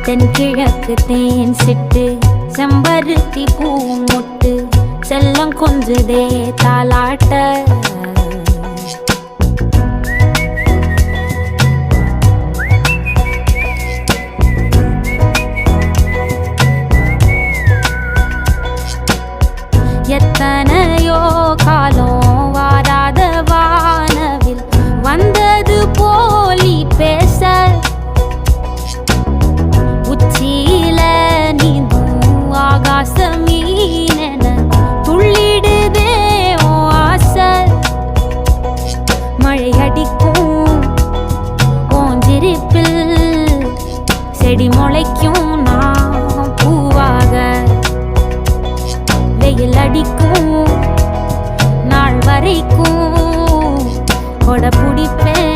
தென்கிழக்கு தேன் சிட்டு செம்பருத்தி பூ முட்டு செல்லம் கொஞ்சுதே தாலாட்ட எத்தனையோ காலம் வாராத வானவில் வந்தது போலி பேச உச்சியில நீந்தும் ஆகாச மீனென துள்ளிடுதே ஓ ஆசை மழை அடிக்கும் ஓஞ்சிருப்பில் செடி முளைக்கும் நான் பூவாக வெயில் அடிக்கும் நாள் வரைக்கும் கொடை பிடிப்பேன்